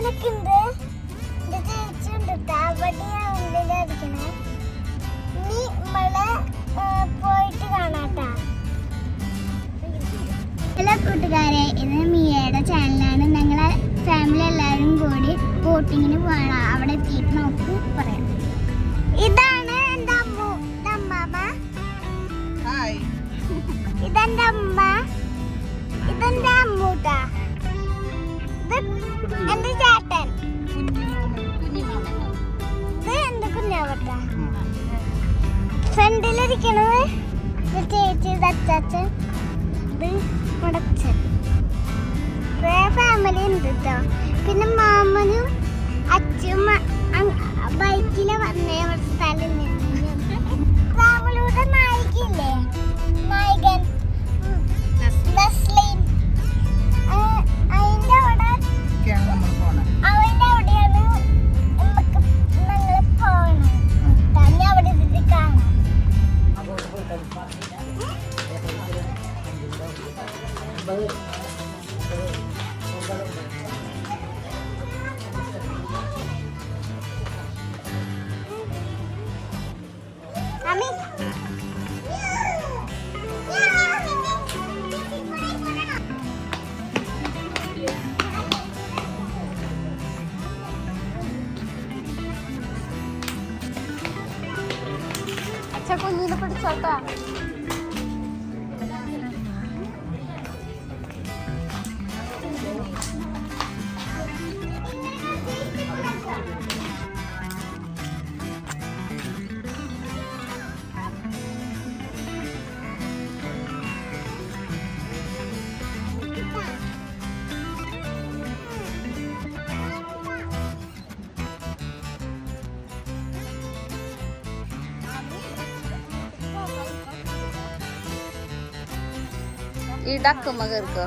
ചേട്ടനൊക്കെ ഉണ്ട്, എന്റെ ചേച്ചിയുണ്ട് ട്ടോ. അവിടെയാ ഉള്ളിലായിരിക്കണേ. ഇനി നമ്മളെ പോയിട്ട് കാണാട്ടാ. ഹലോ കൂട്ടുകാരെ, ഇത് മിയയുടെ ചാനലാണ്. ഞങ്ങളെ ഫാമിലി എല്ലാവരും കൂടി ബോട്ടിങ്ങിന് പോകണം. അവിടെ എത്തിയിട്ട് നമുക്ക് പറയാം. ഇതാണ് എൻ്റെ അമ്മ. ഇതെന്റെ അമ്മ, ഇതെന്റെ അമ്മൂട്ടാ. ഇത് എന്റെ ചേട്ടൻ, ഇത് എന്റെ കുഞ്ഞാവട്ട. ഫ്രണ്ടിലിരിക്കണത് ചേച്ചി, ഇത് അച്ചാച്ചൻ, ഇത് മുടച്ചൻ. ഫാമിലി ഉണ്ട് കേട്ടോ. പിന്നെ മാമനും അച്ഛനും ബൈക്കില് വന്നേ സ്ഥലം. രാമുലൂടെ നായികയില്ലേ, നായകൻ നസ്ലീൻ, അതിന്റെ അവിടെ അവന്റെ അവിടെയാണ് നമുക്ക് ഞങ്ങൾ പോകണം. തന്നെ അവിടെ ഇത് കാണാം. കുഞ്ഞിനെ പിടിച്ചോട്ടാ. ഈ ഡക്കുമ്മ കേൾക്കോ?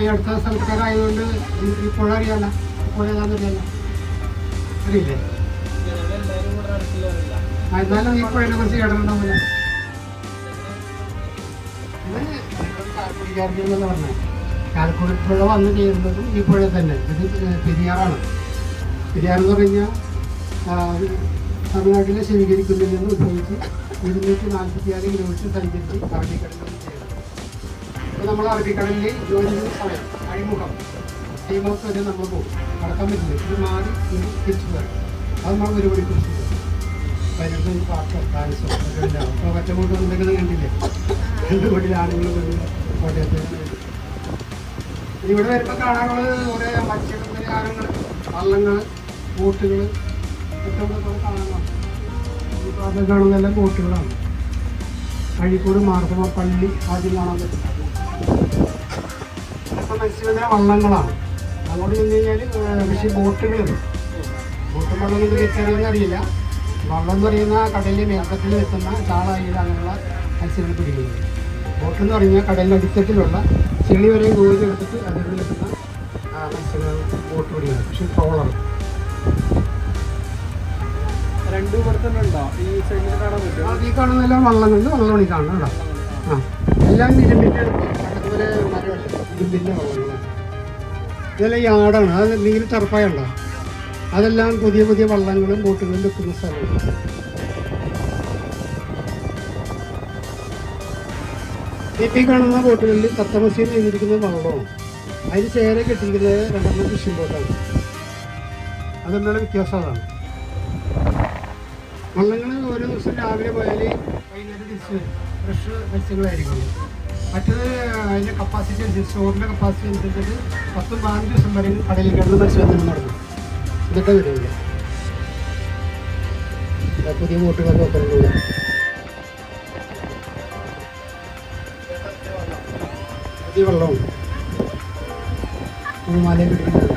ഈ അടുത്ത സ്ഥലത്തുകാരായതുകൊണ്ട് ഈ പുഴ അറിയാമല്ല, പുഴ ഏതാണെന്നറിയാമല്ല, അറിയില്ലേ? എന്നാലും ഈ പുഴയെ കുറിച്ച് കേട്ടിട്ടുണ്ടാവില്ല. ഇത് പറഞ്ഞത് ചാലക്കുടി പുഴ വന്ന് ചേരുന്നതും ഈ പുഴ തന്നെ. ഇത് പെരിയാറാണ്. പെരിയാർ എന്ന് പറഞ്ഞാൽ തമിഴ്നാട്ടിലെ ശിവഗിരിക്കുന്നിൽ നിന്ന് ഉത്ഭവിച്ച് 246 കിലോമീറ്റർ സഞ്ചരിച്ച് അറബിക്കടലിൽ ചേരുന്നത്. അപ്പോൾ നമ്മൾ അറബിക്കടലിൽ ജോലി ചെയ്യുന്ന സമയം അഴിമുഖം സീമോത്ത് വരെ നമ്മൾ പോകും. കടക്കാൻ പറ്റില്ല. ഇത് മാറി തിരിച്ചു വരും. അത് നമ്മൾ ഒരുപാട് തിരിച്ചു വരും. പതിനെട്ട് പാർക്കോ ഡാൻസോ എല്ലാം അപ്പോൾ ഒറ്റമൂട്ട് എന്തെങ്കിലും കണ്ടില്ലേ? 2 കോടി ആളുകൾ കോട്ടയത്ത്. ഇവിടെ വരുമ്പോൾ കാണാനുള്ളത് കുറേ മത്സ്യബന്ധനങ്ങൾ, വള്ളങ്ങൾ, ബോട്ടുകൾ ഒക്കെ ഇവിടെ കാണാനാണ്. അത് കാണുന്നതെല്ലാം ബോട്ടുകളാണ്. അഴീക്കോട് മാർത്തമ പള്ളി ആദ്യം കാണാൻ പറ്റും. ഇപ്പം മത്സ്യബന്ധന വള്ളങ്ങളാണ്. അങ്ങോട്ട് ചെന്ന് കഴിഞ്ഞാൽ പക്ഷേ ബോട്ടുകളുണ്ട്. ബോട്ടും വള്ളം കൊണ്ട് വെച്ചറിയാമെന്ന് അറിയില്ല. വള്ളം എന്ന് പറയുന്ന കടലിൽ മേൽക്കത്തിൽ എത്തുന്ന ചാളായില അങ്ങനെയുള്ള മത്സ്യങ്ങൾ പിടിക്കുന്നത്. ബോട്ടെന്ന് പറഞ്ഞാൽ കടലിൻ്റെ അടിത്തട്ടിലുള്ള ചെളി വരെയും കോരി എടുത്തിട്ട് അതിൽ എത്തുന്ന മത്സ്യങ്ങൾ ബോട്ട് പിടിക്കുന്നത്. പക്ഷേ ട്രോളർ ഈ കാണുന്നതെല്ലാം വള്ളങ്ങളുണ്ട്. വള്ളമണി കാണണം കേട്ടോ. എല്ലാം ഇരുമ്പിൻ്റെ അതുപോലെ ഇരുമ്പിൻ്റെ വള്ളങ്ങളാണ്. ഇതെല്ലാം യാർഡാണ്. അത് എന്തെങ്കിലും ടർപ്പായ ഉണ്ടോ? അതെല്ലാം പുതിയ പുതിയ വള്ളങ്ങളും ബോട്ടുകളും വെക്കുന്ന സ്ഥലമാണ്. ഈ കാണുന്ന ബോട്ടുകളിൽ തത്തമസ്യം ചെയ്തിരിക്കുന്ന വള്ളമാണ്. അതിന് ചേര കെട്ടിയിരിക്കുന്നത് 2 ഫിഷിംഗ് ബോട്ടാണ്. അതെന്നുള്ള വ്യത്യാസം അതാണ്. വള്ളങ്ങൾ ഓരോ ദിവസം രാവിലെ പോയാൽ വൈകുന്നേരം തിരിച്ച് വരും. ഫ്രഷ് മത്സ്യങ്ങളായിരിക്കും. മറ്റത് അതിൻ്റെ കപ്പാസിറ്റി അനുസരിച്ച്, സ്റ്റോറിൻ്റെ കപ്പാസിറ്റി അനുസരിച്ചിട്ട് 10-15 ദിവസം വരെ കടലിൽ കിടന്ന് മത്സ്യബന്ധനം നടന്നു. ഇതൊക്കെ വരില്ല. പുതിയ ബോട്ടുകളൊക്കെ വെക്കുന്നുണ്ട്. പുതിയ വെള്ളമുണ്ട്. മലയിൽ പിടിക്കുന്നത്.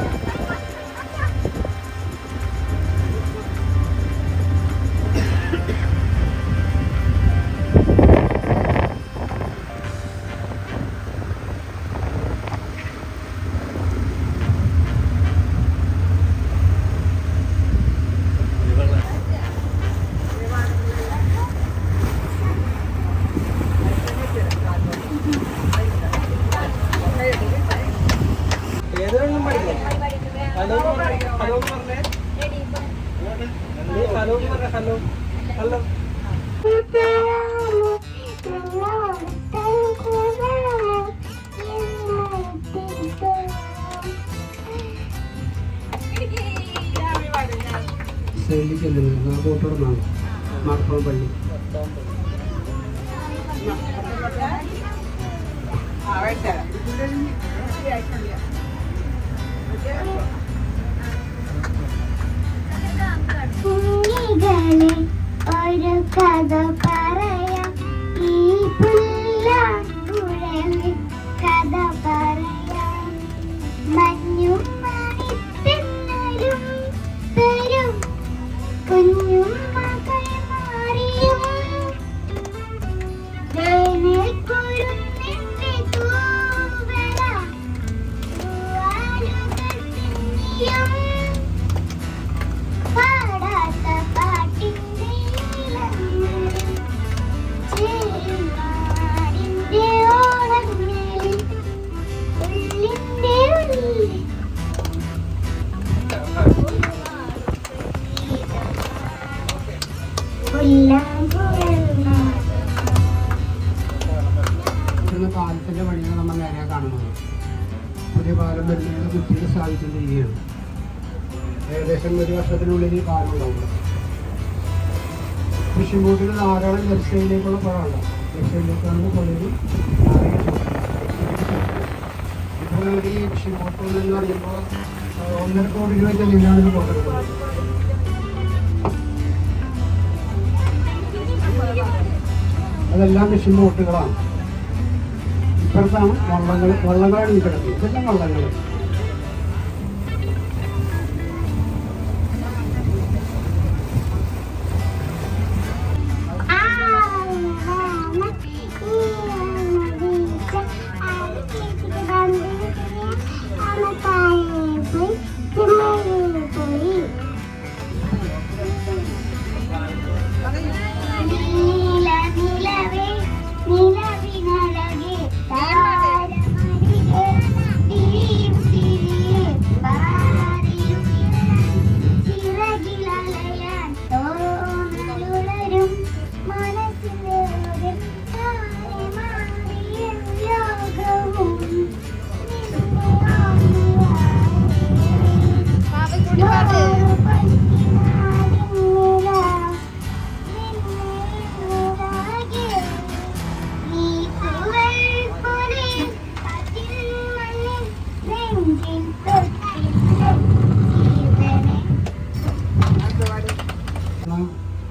ബോട്ടോടൊന്നാണ് മാർത്തോളം പള്ളി. കുഞ്ഞികളെ ഒരു കഥ പറയാം. ഈ പാലത്തിൻ്റെ പണിയാണ് നമ്മൾ നേരെ കാണുന്നത്. പുതിയ പാലം വരുന്നതിന് കുറ്റിയിൽ സ്ഥാപിച്ചിരിക്കുകയാണ്. ഏകദേശം 1 വർഷത്തിനുള്ളിൽ ഈ പാലം ഉണ്ടാവുക. ഫിഷിംഗ് ബോട്ടിൽ ധാരാളം ലക്ഷ്യയിലേക്കുള്ള പുഴയുണ്ട്. ലക്ഷ്യയിലേക്കാണ് പുഴയിൽ ഇപ്പോൾ നമുക്ക് ഈ ഫിഷിംഗ് ബോട്ടുകൾ എന്ന് പറയുമ്പോൾ 1.5 കോടി രൂപ ചെലവിലാണ് ഇത് കൊടുക്കുന്നത്. അതെല്ലാം ഫിഷിംഗ് ബോട്ടുകളാണ്. ഇപ്പുറത്താണ് വള്ളങ്ങളാണ് ഈ കിടക്കുന്നത്. ഇതെല്ലാം വള്ളങ്ങൾ.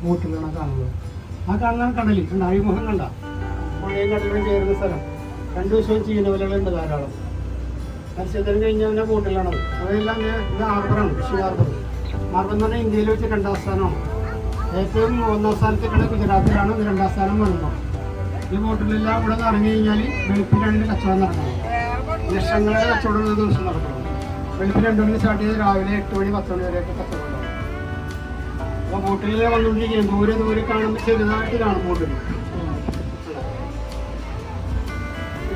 ബോട്ടിലാണ് കാണുന്നത്. ആ കാണുന്ന കടലിൽ ഉണ്ട്. അഴിമുഖം കണ്ട പുഴയും കടലും ചേരുന്ന സ്ഥലം. 2 ദിവസവും ചീനവലകളുണ്ട് ധാരാളം. മത്സ്യത്തിന് കഴിഞ്ഞാൽ ബോട്ടിലാണത്. അതെല്ലാം ഇത് ഹാർബറാണ്. Phishing harbour. ഹാർബർ എന്ന് പറഞ്ഞാൽ ഇന്ത്യയിൽ വെച്ച് 2ാം സ്ഥാനമാണ്. ഏറ്റവും 1ാം സ്ഥാനത്തേക്കാണ് ഗുജറാത്തിലാണ്. 2ാം സ്ഥാനം വരുമ്പോൾ ഈ ബോട്ടിലെല്ലാം ഇവിടെ നിന്ന് ഇറങ്ങി കഴിഞ്ഞാൽ വെളുപ്പിലാണ് കച്ചവടം നടക്കുന്നത്. ലക്ഷങ്ങളുടെ കച്ചവടം ഒരു ദിവസം നടക്കുന്നത്. വെളുപ്പിൽ 2 മണിക്ക് സ്റ്റാർട്ട് ചെയ്ത് രാവിലെ 8 മണി 10 മണി വരെയൊക്കെ കച്ചവടം ഉണ്ടാവും. അപ്പോൾ ബോട്ടിൽ വന്നുകൊണ്ടിരിക്കുകയും ദൂരെ കാണുമ്പോൾ ചെറുതായിട്ട് കാണും ബോട്ടിൽ.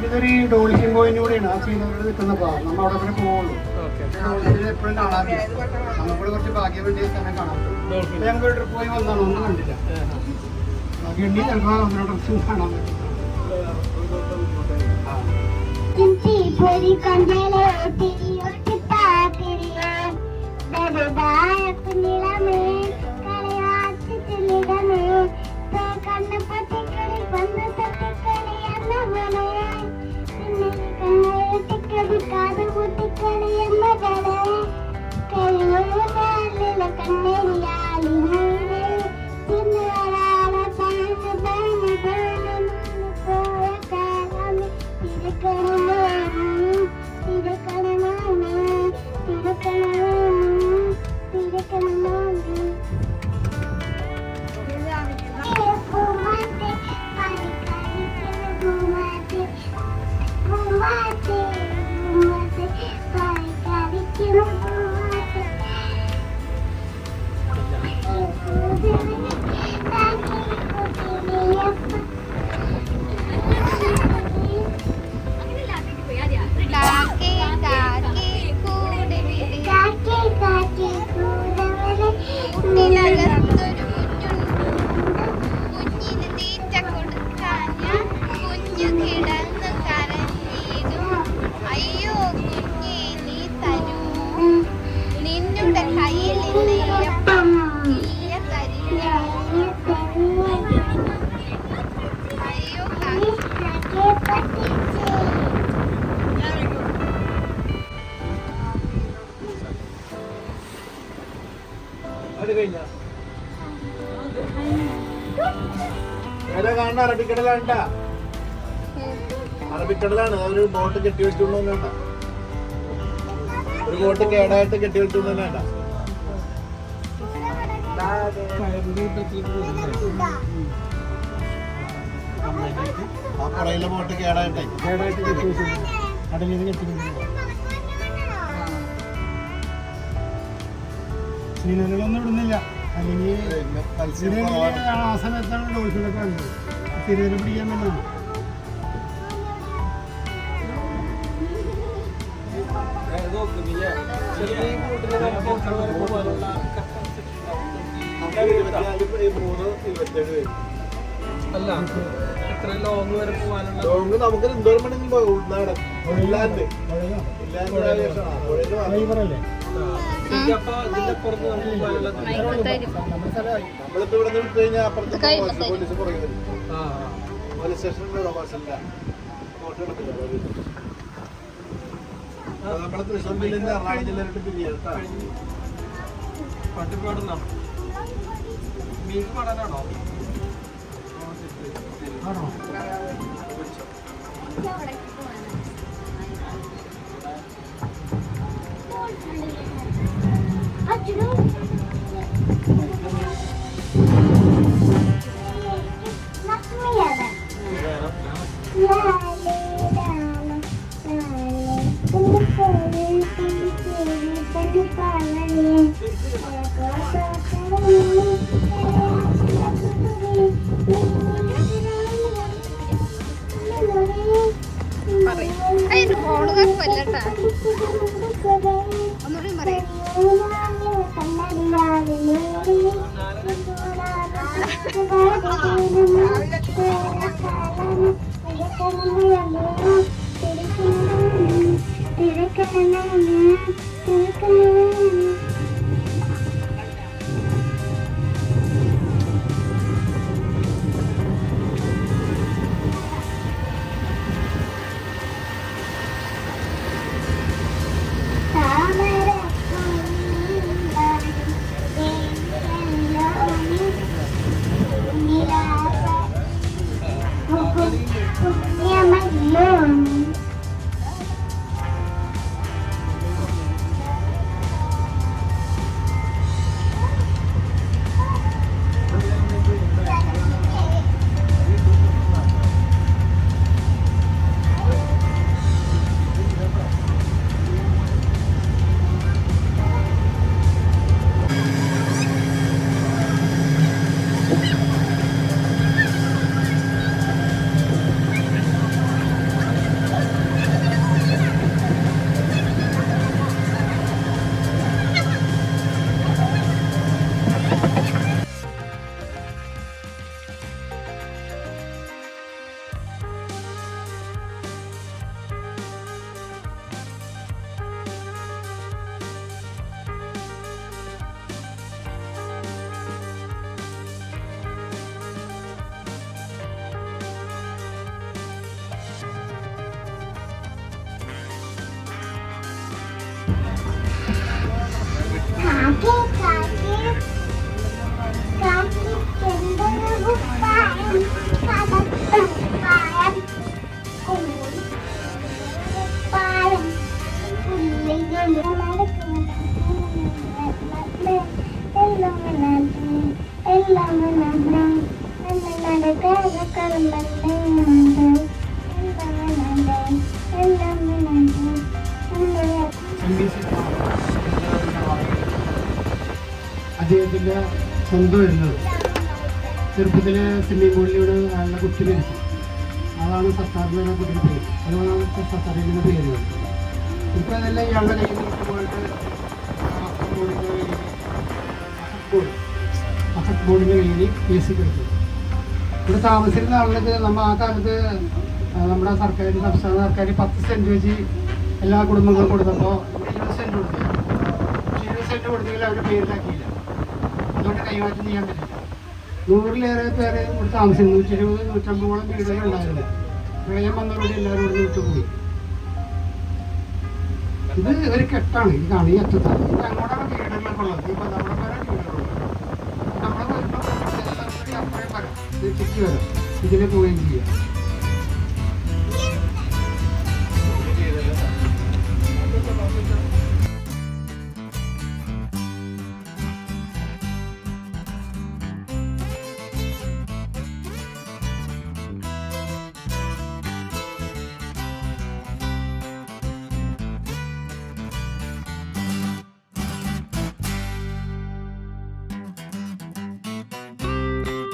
ഇതൊരു ഡോൾഫിൻ പോയിന്റ് കൂടെയാണ്. ആ ചീനവരോട് നിൽക്കുന്ന ഭാഗം നമ്മൾ അവിടെ വരെ പോവുള്ളൂ. ഡോൾഫിനെ എപ്പോഴും കാണാറില്ല. നമുക്കിവിടെ കുറച്ച് ഭാഗ്യം വേണ്ടിയ സ്ഥലം കാണാറുണ്ട്. ഞങ്ങൾ ട്രിപ്പ് പോയി വന്നാണ്, ഒന്നും കണ്ടില്ല. ഭാഗ്യം ഉണ്ടെങ്കിൽ ചിലപ്പോൾ ഒന്നോ ഡ്രസ്സും കാണാൻ പറ്റും. അറബിക്കടലാണ്ട, അറബിക്കടലാണ്. ഒരു ബോട്ട് കെട്ടി വെച്ചുകൊണ്ടു. ഒരു ബോട്ട് കേടായിട്ട് കെട്ടി വെച്ചുകൊണ്ടു. ആ പുറയിലെ ബോട്ട് കേടായിട്ട് കെട്ടി വെച്ചു. കടലിൽ നിന്ന് കെട്ടി സീനറികളൊന്നും ഇടുന്നില്ല. അല്ലെങ്കിൽ ആ സമയത്താണ് ഡോൾഫിനൊക്കെ കണ്ടത്. തിരുവനന്തപുരം പിടിക്കാൻ വേണ്ടിയാണ്. ലോങ് നമുക്ക് എന്തോരം വേണമെങ്കിലും പോകും. ഉൾനാടൻ ഇല്ലാണ്ട് നമ്മളിപ്പോ ഇവിടെ നിന്ന് വിട്ട് കഴിഞ്ഞാൽ അപ്പുറത്ത് പോലീസ് പുറകെ വരും. പോലീസ് സ്റ്റേഷനിലൂടെ ബസ്സില്ല ഫോട്ടോ എടുക്കില്ല. നമ്മളെ തൃശ്ശൂർ ജില്ലയിൽ എറണാകുളം ജില്ലയിലോട്ട് പിരിയാണ്. പട്ടിപ്പാടുന്നോ മീൻ പാടാനാണോ? ആണോ? അതിന് ഫോണ് കുഴപ്പമില്ലട്ടാ. ഒന്നുകൂടി പറയാം. അദ്ദേഹത്തിൻ്റെ സ്വന്തം വരുന്നത് ചെറുപ്പത്തിലെ സ്വിമ്മിംഗ് പൂളിലൂടെ ആളുടെ കുട്ടി മരിച്ചു. അതാണ് സത്താറിൻ്റെ കുട്ടിയുടെ പേര്. അതുകൊണ്ടാണ് സത്താറിൻ്റെ പേര് വരുന്നത്. ഇപ്പോൾ അതെല്ലാം ഇയാളുടെ കയ്യിൽ പോയിട്ട് അഫക് ബോർഡിൻ്റെ കയ്യിൽ കേസ് കൊടുത്തു. ഇവിടെ താമസിക്കുന്ന ആളുകൾക്ക് നമ്മൾ ആ കാലത്ത് നമ്മുടെ സർക്കാർ സംസ്ഥാന സർക്കാർ 10 സെൻറ്റ് വെച്ച് എല്ലാ കുടുംബങ്ങളും കൊടുത്തപ്പോൾ 20 സെൻറ്റ് കൊടുത്തു. 20 സെൻറ്റ് കൊടുത്തെങ്കിൽ അവരുടെ പേരിലാക്കിയില്ല. അതുകൊണ്ട് കൈമാറ്റം ചെയ്യാൻ പറ്റില്ല. 100-ലേറെ പേര് ഇവിടെ താമസിക്കുന്നു. 120-150 വീടുകളുണ്ടായിരുന്നു. പ്രളയം വന്നവരോട് എല്ലാവരും ഇവിടെ വിട്ടുപോയി. ഇത് ഒരു കെട്ടാണ്. ഇതാണ് ഈ അറ്റത്താണ്. ഇത് അങ്ങോട്ടാണ് വീടുകളൊക്കെ ഉള്ളത്. ഈ 13 പേരെ വീടുകളുള്ളത്. നമ്മൾ വരുമ്പോൾ അപ്പോഴേ വരാം. ഇത് ചുറ്റി വരാം. ഇതിൽ പോവുകയും ചെയ്യാം.